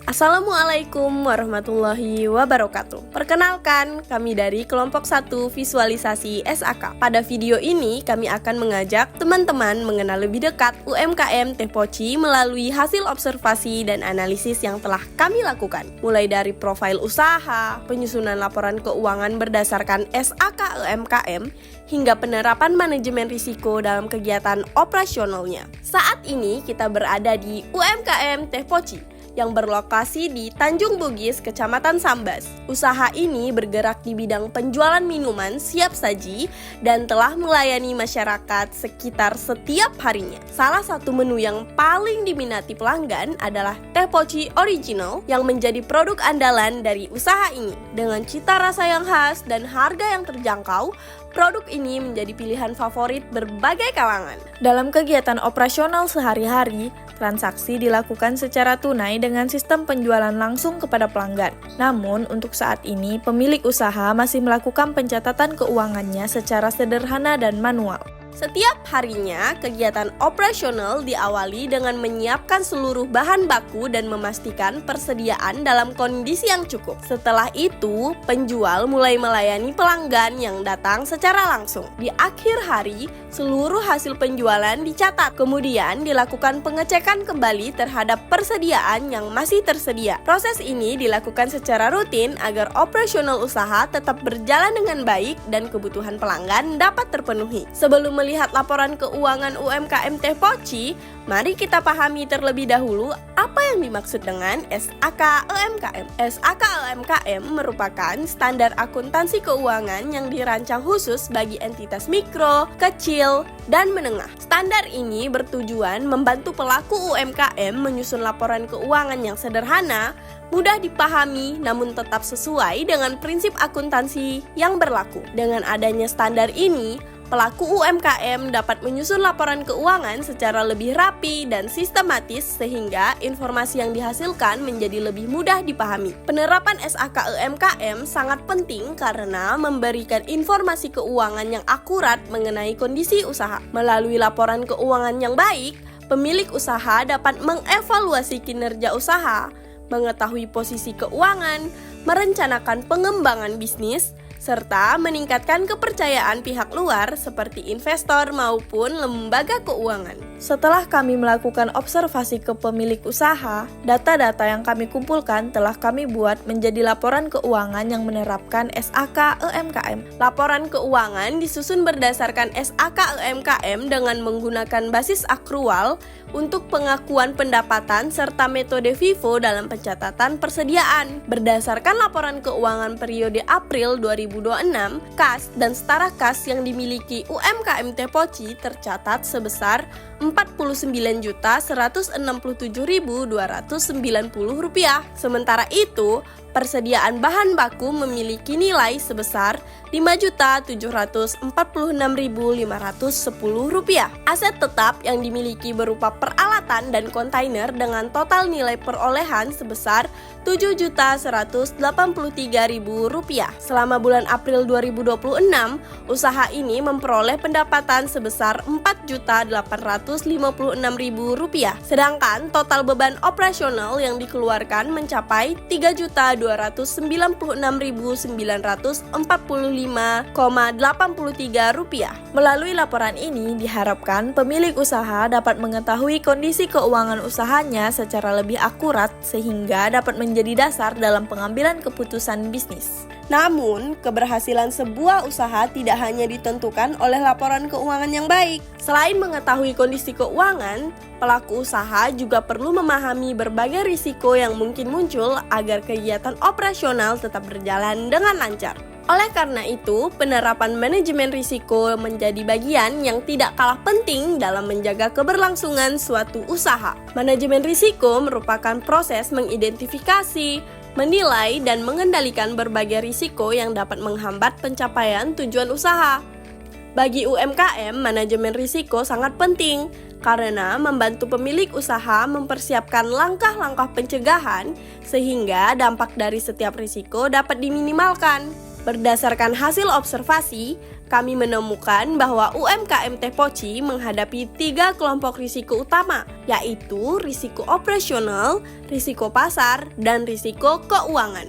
Assalamualaikum warahmatullahi wabarakatuh. Perkenalkan, kami dari kelompok 1 visualisasi SAK. Pada video ini, kami akan mengajak teman-teman mengenal lebih dekat UMKM Teh Poci melalui hasil observasi dan analisis yang telah kami lakukan. Mulai dari profil usaha, penyusunan laporan keuangan berdasarkan SAK UMKM, hingga penerapan manajemen risiko dalam kegiatan operasionalnya. Saat ini kita berada di UMKM Teh Poci yang berlokasi di Tanjung Bugis, Kecamatan Sambas. Usaha ini bergerak di bidang penjualan minuman siap saji dan telah melayani masyarakat sekitar setiap harinya. Salah satu menu yang paling diminati pelanggan adalah Teh Poci Original yang menjadi produk andalan dari usaha ini. Dengan cita rasa yang khas dan harga yang terjangkau, produk ini menjadi pilihan favorit berbagai kalangan. Dalam kegiatan operasional sehari-hari, transaksi dilakukan secara tunai dengan sistem penjualan langsung kepada pelanggan. Namun, untuk saat ini, pemilik usaha masih melakukan pencatatan keuangannya secara sederhana dan manual. Setiap harinya, kegiatan operasional diawali dengan menyiapkan seluruh bahan baku dan memastikan persediaan dalam kondisi yang cukup. Setelah itu, penjual mulai melayani pelanggan yang datang secara langsung. Di akhir hari, seluruh hasil penjualan dicatat. Kemudian dilakukan pengecekan kembali terhadap persediaan yang masih tersedia. Proses ini dilakukan secara rutin agar operasional usaha tetap berjalan dengan baik dan kebutuhan pelanggan dapat terpenuhi. Sebelum melihat laporan keuangan UMKM Teh Poci, mari kita pahami terlebih dahulu apa yang dimaksud dengan SAK UMKM. SAK UMKM merupakan standar akuntansi keuangan yang dirancang khusus bagi entitas mikro, kecil, dan menengah. Standar ini bertujuan membantu pelaku UMKM menyusun laporan keuangan yang sederhana, mudah dipahami, namun tetap sesuai dengan prinsip akuntansi yang berlaku. Dengan adanya standar ini, pelaku UMKM dapat menyusun laporan keuangan secara lebih rapi dan sistematis sehingga informasi yang dihasilkan menjadi lebih mudah dipahami. Penerapan SAK UMKM sangat penting karena memberikan informasi keuangan yang akurat mengenai kondisi usaha. Melalui laporan keuangan yang baik, pemilik usaha dapat mengevaluasi kinerja usaha, mengetahui posisi keuangan, merencanakan pengembangan bisnis, serta meningkatkan kepercayaan pihak luar seperti investor maupun lembaga keuangan. Setelah kami melakukan observasi ke pemilik usaha, data-data yang kami kumpulkan telah kami buat menjadi laporan keuangan yang menerapkan SAK UMKM. Laporan keuangan disusun berdasarkan SAK UMKM dengan menggunakan basis akrual untuk pengakuan pendapatan serta metode FIFO dalam pencatatan persediaan. Berdasarkan laporan keuangan periode April 2026, kas dan setara kas yang dimiliki UMKM Teh Poci tercatat sebesar Rp49.167.290. Sementara itu, persediaan bahan baku memiliki nilai sebesar Rp5.446.510. Aset tetap yang dimiliki berupa peralatan dan kontainer dengan total nilai perolehan sebesar Rp7.183.000. Selama bulan April 2026, usaha ini memperoleh pendapatan sebesar Rp4.856.000. Sedangkan total beban operasional yang dikeluarkan mencapai Rp3.296.945,83. Melalui laporan ini diharapkan pemilik usaha dapat mengetahui kondisi keuangan usahanya secara lebih akurat sehingga dapat menjadi dasar dalam pengambilan keputusan bisnis. Namun, keberhasilan sebuah usaha tidak hanya ditentukan oleh laporan keuangan yang baik. Selain mengetahui kondisi keuangan, pelaku usaha juga perlu memahami berbagai risiko yang mungkin muncul agar kegiatan operasional tetap berjalan dengan lancar. Oleh karena itu, penerapan manajemen risiko menjadi bagian yang tidak kalah penting dalam menjaga keberlangsungan suatu usaha. Manajemen risiko merupakan proses mengidentifikasi, menilai, dan mengendalikan berbagai risiko yang dapat menghambat pencapaian tujuan usaha. Bagi UMKM, manajemen risiko sangat penting karena membantu pemilik usaha mempersiapkan langkah-langkah pencegahan sehingga dampak dari setiap risiko dapat diminimalkan. Berdasarkan hasil observasi, kami menemukan bahwa UMKM Tepoci menghadapi 3 kelompok risiko utama, yaitu risiko operasional, risiko pasar, dan risiko keuangan.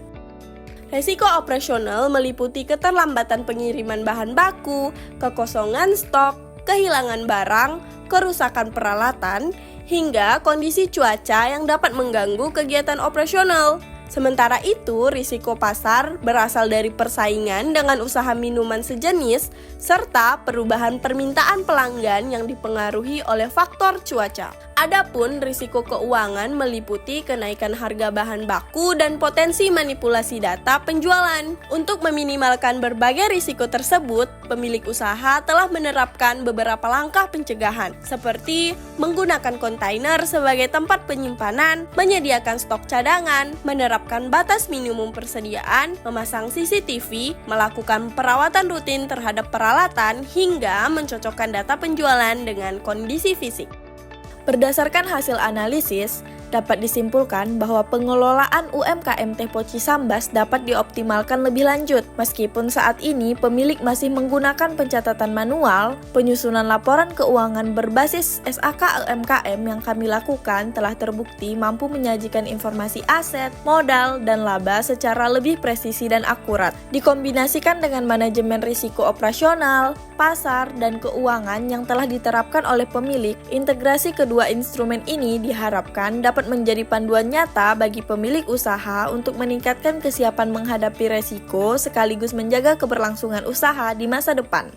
Risiko operasional meliputi keterlambatan pengiriman bahan baku, kekosongan stok, kehilangan barang, kerusakan peralatan, hingga kondisi cuaca yang dapat mengganggu kegiatan operasional. Sementara itu, risiko pasar berasal dari persaingan dengan usaha minuman sejenis serta perubahan permintaan pelanggan yang dipengaruhi oleh faktor cuaca. Adapun risiko keuangan meliputi kenaikan harga bahan baku dan potensi manipulasi data penjualan. Untuk meminimalkan berbagai risiko tersebut, pemilik usaha telah menerapkan beberapa langkah pencegahan, seperti menggunakan kontainer sebagai tempat penyimpanan, menyediakan stok cadangan, menerapkan batas minimum persediaan, memasang CCTV, melakukan perawatan rutin terhadap peralatan, hingga mencocokkan data penjualan dengan kondisi fisik. Berdasarkan hasil analisis, dapat disimpulkan bahwa pengelolaan UMKM Tepoci Sambas dapat dioptimalkan lebih lanjut. Meskipun saat ini pemilik masih menggunakan pencatatan manual, penyusunan laporan keuangan berbasis SAK UMKM yang kami lakukan telah terbukti mampu menyajikan informasi aset, modal, dan laba secara lebih presisi dan akurat. Dikombinasikan dengan manajemen risiko operasional, pasar, dan keuangan yang telah diterapkan oleh pemilik, integrasi kedua instrumen ini diharapkan dapat menjadi panduan nyata bagi pemilik usaha untuk meningkatkan kesiapan menghadapi resiko sekaligus menjaga keberlangsungan usaha di masa depan.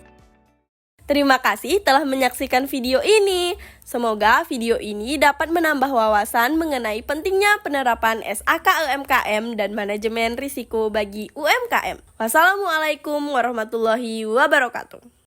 Terima kasih telah menyaksikan video ini. Semoga video ini dapat menambah wawasan mengenai pentingnya penerapan SAK UMKM dan manajemen risiko bagi UMKM. Wassalamualaikum warahmatullahi wabarakatuh.